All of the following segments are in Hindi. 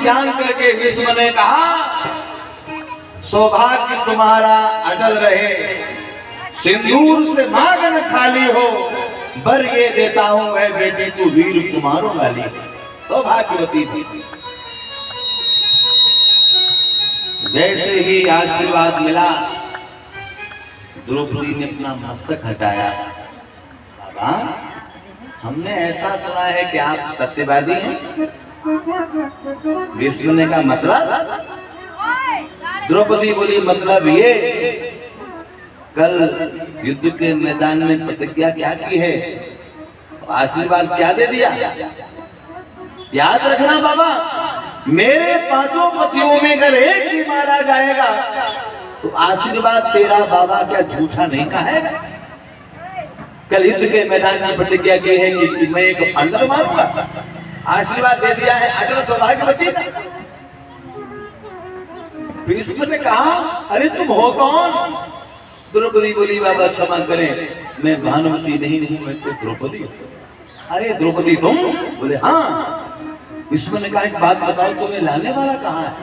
जान करके भीष्म ने कहा, सौभाग्य तुम्हारा अटल रहे, सिंदूर से मांगन खाली हो, बर ये देता हूं वह बेटी तू वीर कुमारों वाली। सौभाग्यवती थी। जैसे ही आशीर्वाद मिला, द्रौपदी ने अपना मस्तक हटाया। बाबा, हमने ऐसा सुना है कि आप सत्यवादी हैं। भीष्म ने कहा मतलब? द्रौपदी बोली मतलब ये, कल युद्ध के मैदान में प्रतिज्ञा क्या की है, आशीर्वाद क्या दे दिया? याद रखना बाबा, मेरे पांचों पतियों में अगर एक भी मारा जाएगा तो आशीर्वाद तेरा बाबा क्या झूठा नहीं कहेगा? कल युद्ध के मैदान में प्रतिज्ञा की है कि मैं एक पांडव मारूंगा, आशीर्वाद दे दिया है अटल सौभाग्यवती का। भीष्म ने कहा, अरे तुम हो कौन? द्रौपदी बोली, बाबा क्षमा करें, मैं भानुमति नहीं हूं, मैं तो द्रौपदी हूं। अरे द्रौपदी तुम? बोले हाँ। भीष्म ने कहा, एक बात बताओ, तुम्हें लाने वाला कहाँ है?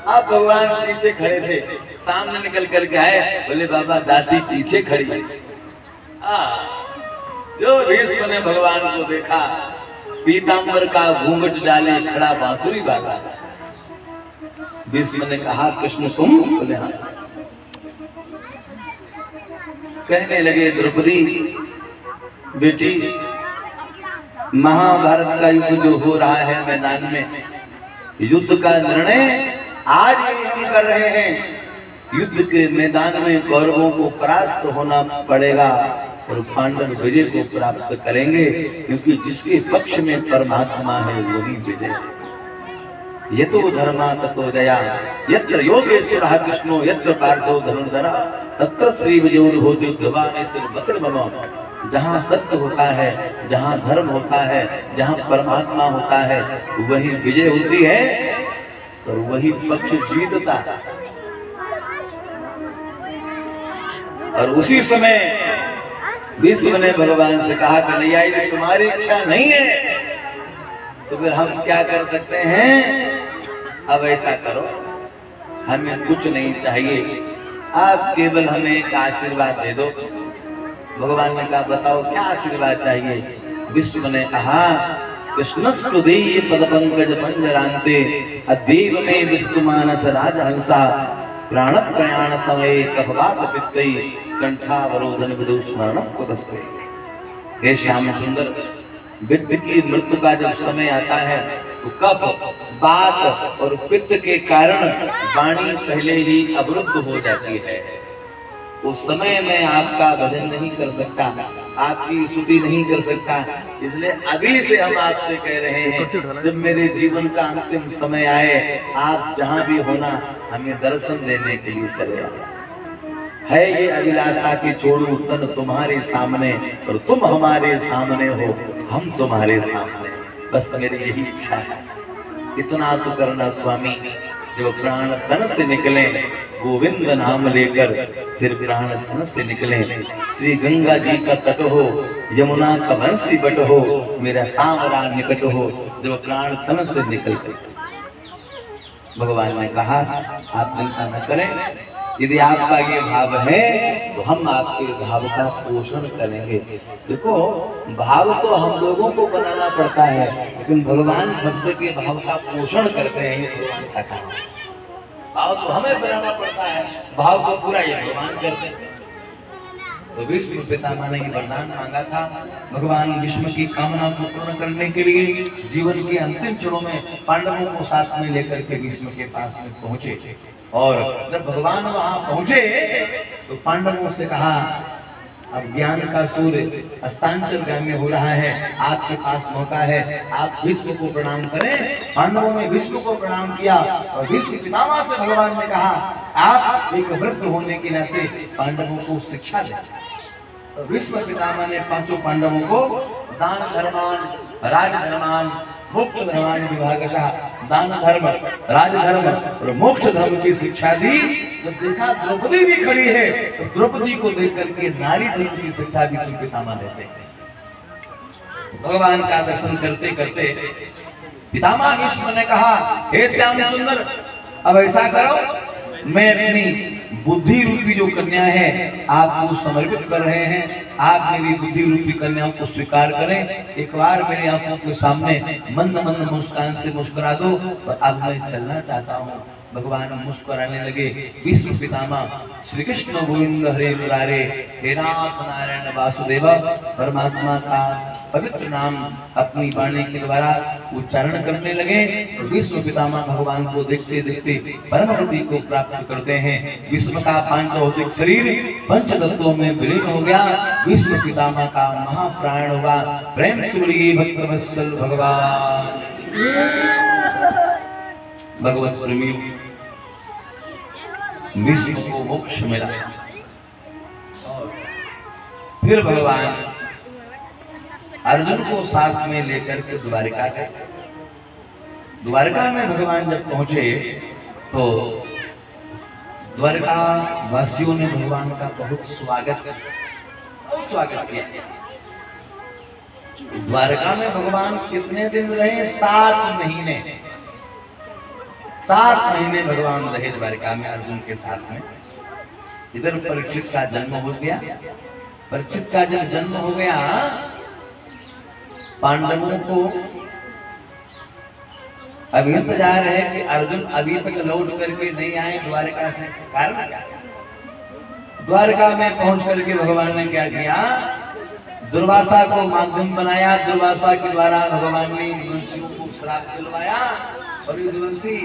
आप भगवान पीछे खड़े थे, सामने निकल करके आए, बोले बाबा दासी पीछे खड़ी है। जो भीष्म ने भगवान को देखा, पीतांबर का घूंघट डाले खड़ा बांसुरी वाला। भीष्म ने कहा, कृष्ण तुम? बोले हाँ। कहने लगे, द्रौपदी बेटी, महाभारत का युद्ध जो हो रहा है मैदान में, युद्ध का निर्णय आज ही हम कर रहे हैं। युद्ध के मैदान में कौरवों को परास्त होना पड़ेगा और पांडव विजय को प्राप्त करेंगे, क्योंकि जिसके पक्ष में परमात्मा है वही विजय है। ये तो धर्मा ततो जया, यत्र योगेश्वरः कृष्णो यत्र पार्थो धनुर्धरः तत्र श्री विजयो होति ध्रुवानेत्र मम। जहाँ सत्य होता है, जहाँ धर्म होता है, जहाँ परमात्मा होता है, वही विजय होती है और वही पक्ष जीतता है। और उसी समय भीष्म ने भगवान से कहा, कन्हैया यदि तुम्हारी इच्छा नहीं है तो फिर हम क्या कर सकते हैं? अब ऐसा करो, हमें कुछ नहीं चाहिए, आप केवल हमें एक आशीर्वाद दे दो। भगवान ने कहा, बताओ क्या आशीर्वाद चाहिए? भीष्म ने कहा, कृष्णस्तु देय पद पंकज पंजरांते अद्यैव में विष्णु मानस राजहंसा प्राण प्रयाण समय कफवात पित्तै कंठावरोधन विदु स्मरण कुतस्ते। हे श्याम सुंदर, विद्ध की मृत्यु का जब समय आता है तो कफ, बात और पित्त के कारण वाणी पहले ही अवरुद्ध हो जाती है। उस समय मैं आपका भजन नहीं कर सकता, आपकी स्तुति नहीं कर सकता। इसलिए अभी से हम आपसे कह रहे हैं, जब मेरे जीवन का अंतिम समय आए, आप जहां भी होना हमें दर्शन देने के लिए चले आए। है ये अभिलाषा की छोड़ू तन तुम्हारे सामने और तुम हमारे सामने हो, हम तुम्हारे सामने। बस मेरी यही इच्छा है, इतना तो करना स्वामी, जो प्राण धन से निकले गोविंद नाम लेकर, फिर प्राण धन से निकले। श्री गंगा जी का तट हो, यमुना का बंसी बट हो, मेरा सांवरा निकट हो, जो प्राण धन से निकल कर। भगवान ने कहा, आप चिंता न करें, यदि आपका ये भाव है तो हम आपके भाव का पोषण करेंगे। देखो, भाव तो हम लोगों को बनाना पड़ता है, लेकिन भगवान भक्त के भाव का पोषण करते हैं। ये भगवान का काम है। भाव तो हमें बनाना पड़ता है, भाव को पूरा ये भगवान करते हैं। तो भीष्म पितामह ने वरदान मांगा था, भगवान भीष्म की कामना को पूर्ण करने के लिए जीवन के अंतिम क्षणों में पांडवों को साथ में लेकर के भीष्म के पास में पहुंचे। और जब भगवान वहां पहुंचे तो पांडवों से कहा, अब ज्ञान का सूर्य अस्तांचलगामी हो रहा है, आपके पास मौका है, आप भीष्म को प्रणाम करें। पांडवों ने भीष्म को प्रणाम किया और भीष्म पितामह से भगवान ने कहा, आप एक वृद्ध होने के नाते पांडवों को शिक्षा दें। तो भीष्म पितामह ने पांचों पांडवों को दान धर्मान, राजधर्मान, मोक्ष धर्मान विभागशः, दान धर्म, राजधर्म और मोक्ष धर्म की शिक्षा दी। जब देखा द्रौपदी भी खड़ी है तो द्रौपदी को देख करके नारी धर्म की शिक्षा भी श्री पितामह देते हैं। भगवान का दर्शन करते करते पितामह भीष्म ने कहा, हे श्याम सुंदर, अब ऐसा करो, मैं अपनी बुद्धि रूपी जो कन्या है आपको समर्पित कर रहे हैं, आप मेरी बुद्धि रूपी कन्या को स्वीकार करें। एक बार मेरी आंखों के सामने मंद मंद मुस्कान से मुस्कुरा दो, और अब मैं चलना चाहता हूँ। भगवान मुस्कुराने लगे। विष्णु पितामह श्री कृष्ण गोविंद हरे मुरारे, हे नाथ नारायण वासुदेव, परमात्मा का पवित्र नाम अपनी वाणी के द्वारा उच्चारण करने लगे। विष्णु पितामह भगवान को देखते देखते परम गति को प्राप्त करते हैं। विष्णु का पांचभौतिक शरीर पंच तत्वों में विलीन हो गया। विष्णु पितामह का महाप्राण हुआ। प्रेम से बोलिए भक्तवत्सल भगवान। भगवत प्रेमियों, विष्णु को मोक्ष मिला और फिर भगवान अर्जुन को साथ में लेकर के द्वारिका गए। द्वारिका में भगवान जब पहुंचे तो द्वारिका वासियों ने भगवान का बहुत स्वागत किया। द्वारिका में भगवान कितने दिन रहे? 7 महीने। 7 महीने भगवान रहे द्वारिका में अर्जुन के साथ में। इधर परीक्षित का जन्म हो गया। परीक्षित का जब जन्म हो गया, पांडवों को अब इंतजार है कि अर्जुन अभी तक लौट करके नहीं आए द्वारिका से। कारण क्या? द्वारिका में पहुंच करके भगवान ने क्या किया? दुर्वासा को माध्यम बनाया। दुर्वासा के द्वारा भगवान ने मनुष्यों को श्राप दिलवाया और ये दुर्वंशी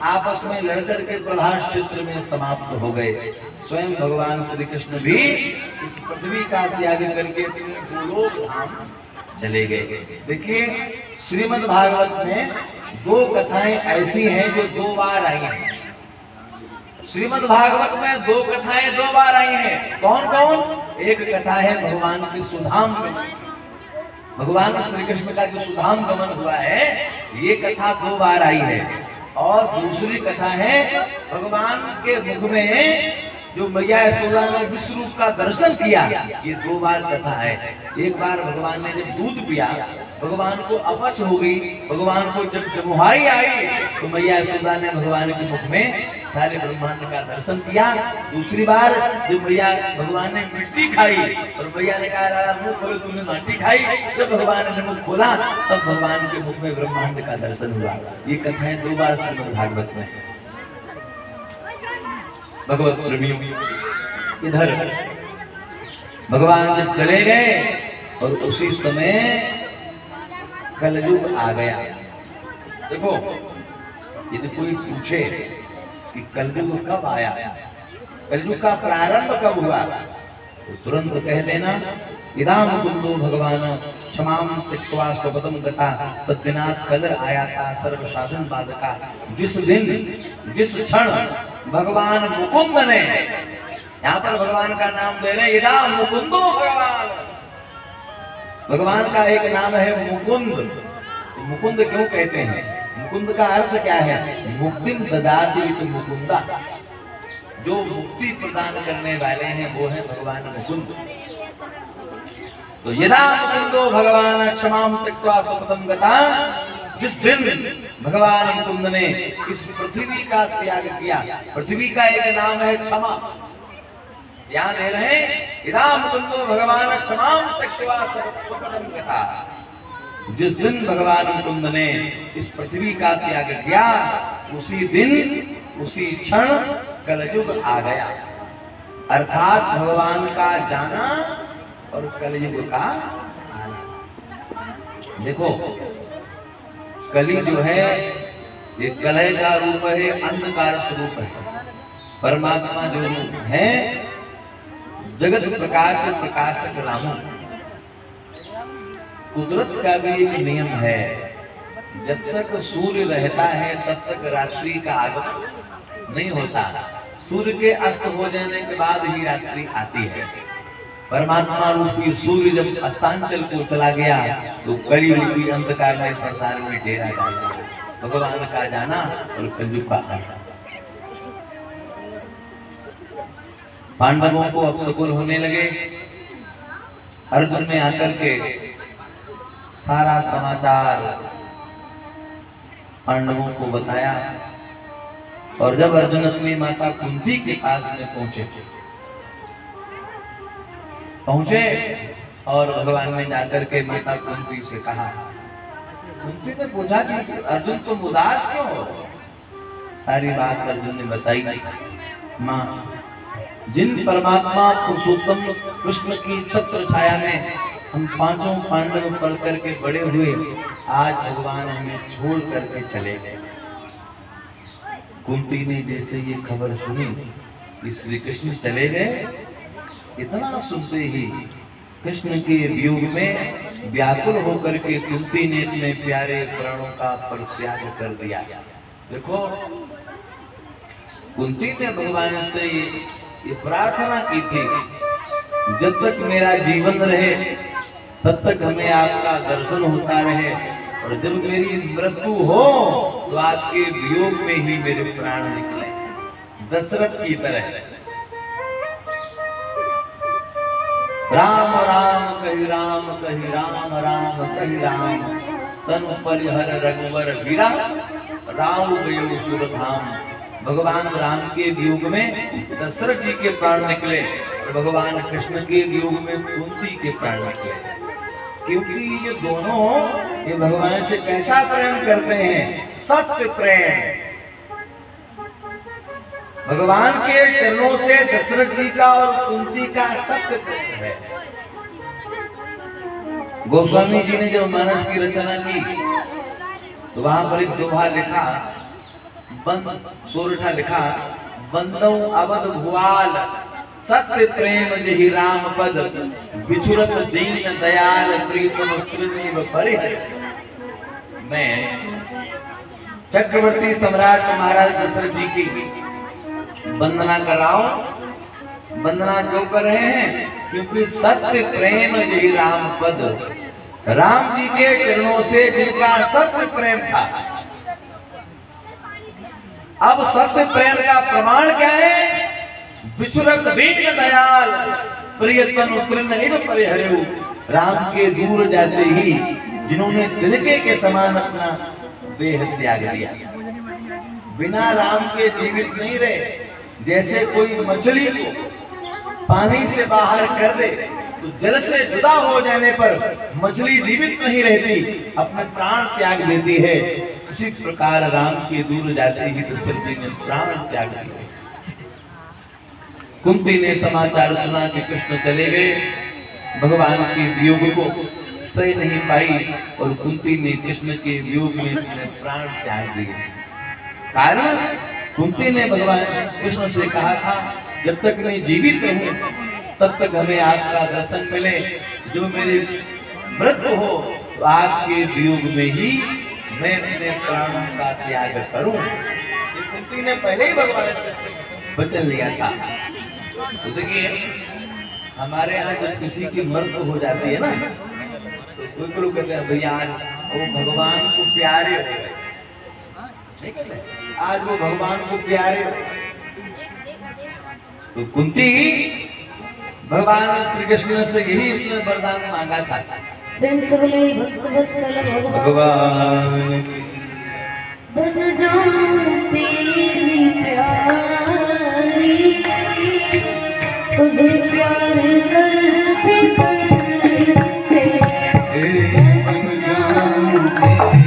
आपस में लड़कर के प्रभास क्षेत्र में समाप्त हो गए। स्वयं भगवान श्री कृष्ण भी इस पृथ्वी का त्याग करके अपने गोलोक धाम चले गए। देखिए, श्रीमद् भागवत में 2 कथाएं ऐसी हैं जो 2 बार आई हैं। श्रीमद् भागवत में 2 कथाएं 2 बार आई हैं। कौन कौन? एक कथा है भगवान की सुधाम गमन। भगवान श्री कृष्ण का जो सुधाम गमन हुआ है, ये कथा 2 बार आई है। और दूसरी कथा है भगवान के मुख में जो मैया यशोदा ने विश्व रूप का दर्शन किया। ये 2 बार कथा है। एक बार भगवान ने जब दूध पिया, भगवान को अपच हो गई। भगवान को जब जमुहाई आई तो मैया यशोदा ने भगवान के मुख में सारे ब्रह्मांड का दर्शन किया। दूसरी बार जब मैया भगवान ने मिट्टी खाई और मैया ने कहा मुंह खोलो, तुमने माटी खाई। जब भगवान ने मुख खोला तब भगवान के मुख में ब्रह्मांड का दर्शन हुआ। ये कथाएं 2 बार श्रीमद् भागवत में। भगवत प्रेमियों, इधर भगवान जब चले गए और उसी समय कलयुग आ गया। देखो, यदि कोई पूछे कि कलयुग कब आया, कलयुग का प्रारंभ कब हुआ, तो तुरंत कह देना इदाम कुंदो भगवान क्षमाम त्यक्त्वा स्वपदम गता, तद्दिनात् कलर आया था सर्व साधन बाधका। जिस दिन जिस क्षण भगवान मुकुंद ने, यहाँ पर भगवान का नाम दे रहे इदाम मुकुंदो भगवान। भगवान का एक नाम है मुकुंद। मुकुंद क्यों कहते हैं? मुकुंद का अर्थ क्या है? मुक्तिम ददाति इति मुकुंदा। जो मुक्ति प्रदान करने वाले हैं वो है भगवान मुकुंद। तो यदा मुकुंदो भगवान क्षमाम त्यक्त्वा स्वपदम गता, जिस दिन भगवान मुकुंद ने इस पृथ्वी का त्याग किया। पृथ्वी का एक नाम है क्षमा। ध्यान दे रहे हैं, यदा मुकुंदो भगवान क्षमाम त्यक्त्वा स्वपदम गता। जिस दिन भगवान मुकुंद ने इस पृथ्वी का त्याग किया, उसी दिन उसी क्षण कलयुग आ गया। अर्थात भगवान का जाना और कलयुग का आना। देखो, कली जो है ये कलय का रूप है, अंधकार स्वरूप है। परमात्मा जो है जगत प्रकाश प्रकाशक राम। कुदरत का भी एक नियम है, जब तक सूर्य रहता है तब तक रात्रि का आगमन नहीं होता। सूर्य के अस्त हो जाने के बाद ही रात्रि आती है। परमात्मा रूपी सूर्य जब अस्तांचल को चला गया तो कली रूपी अंधकार में संसार में डेरा डाल दिया। भगवान का जाना और कलयुग का आना। पांडवों को अपशकुन होने लगे। अर्जुन ने आकर के सारा समाचार पांडवों को बताया। और जब अर्जुन अपनी माता कुंती के पास में पहुंचे और भगवान ने जाकर के माता कुंती से कहा, कुंती ने पूछा कि अर्जुन तुम उदास क्यों हो? सारी बात अर्जुन ने बताई। माँ, जिन परमात्मा पुरुषोत्तम कृष्ण की छत्र छाया में हम पांचों पांडव पढ़ करके बड़े हुए, आज भगवान हमें छोड़ करके चले गए। कुंती ने जैसे ये खबर सुनी कि श्री कृष्ण चले गए, इतना सुनते ही कृष्ण के वियोग में व्याकुल होकर के कुंती ने अपने प्यारे प्राणों का परित्याग कर दिया। देखो, कुंती ने भगवान से ये प्रार्थना की थी, जब तक मेरा जीवन रहे तब तक हमें आपका दर्शन होता रहे, और जब मेरी मृत्यु हो तो आपके वियोग में ही मेरे प्राण निकले, दशरथ की तरह। राम राम कहि राम कहि राम राम कहि राम, तनु परिहर रघुवर वीरा, राम गयो सुरधाम। भगवान राम के वियोग में दशरथ जी के प्राण निकले और भगवान कृष्ण के वियोग में कुंती के प्राण निकले, क्योंकि ये दोनों ये भगवान से कैसा प्रेम करते हैं? सत्य प्रेम। भगवान के चरणों से दशरथ जी का और कुंती का सत्य प्रेम है। गोस्वामी जी ने जब मानस की रचना की तो वहां पर एक दोहा लिखा, सोरठा लिखा, बंदौ अवध भुआल सत्य प्रेम जहि राम पद, बिछुरत दीन दयाल प्रीतम तृणीव परिहर। मैं चक्रवर्ती सम्राट महाराज दशरथ जी की वंदना कर रहा हूं। वंदना क्यों कर रहे हैं? क्योंकि सत्य प्रेम जहि राम पद, राम जी के चरणों से जिनका सत्य प्रेम था। अब सत्य प्रेम का प्रमाण क्या है? बिछुरत दीन दयाल प्रियतम तृणीव परिहर। राम के दूर जाते ही जिन्होंने तिनके के समान अपना देह त्याग दिया, बिना राम के जीवित नहीं रहे। जैसे कोई मछली को पानी से बाहर कर दे तो जल से जुदा हो जाने पर मछली जीवित नहीं रहती, अपने प्राण त्याग देती है। उसी प्रकार राम के दूर जाते ही दशरथ जी ने प्राण त्याग दिए। कुंती ने समाचार सुना कि कृष्ण चले गए, भगवान के वियोग को सह नहीं पाई और कुंती ने कृष्ण के वियोग में अपने प्राण त्याग दिए। कारण कुंती ने भगवान कृष्ण से कहा था, जब तक मैं जीवित रहूं तब तक हमें आपका दर्शन मिले, जब मेरी मृत्यु हो तो आपके वियोग में ही मैं अपने प्राणों का त्याग करूं। कुंती ने पहले ही भगवान से वचन लिया था। तो देखिए, हमारे यहाँ जब किसी की मृत्यु हो जाती है ना, तो कोई लोग कहते हैं भैया वो भगवान को प्यारे हो गए, आज वो भगवान को प्यारे हो गए। तो कुंती भगवान श्री कृष्ण से यही इसने वरदान मांगा था। भगवान बन जाऊं तेरी प्यारी, तुझे प्यार कर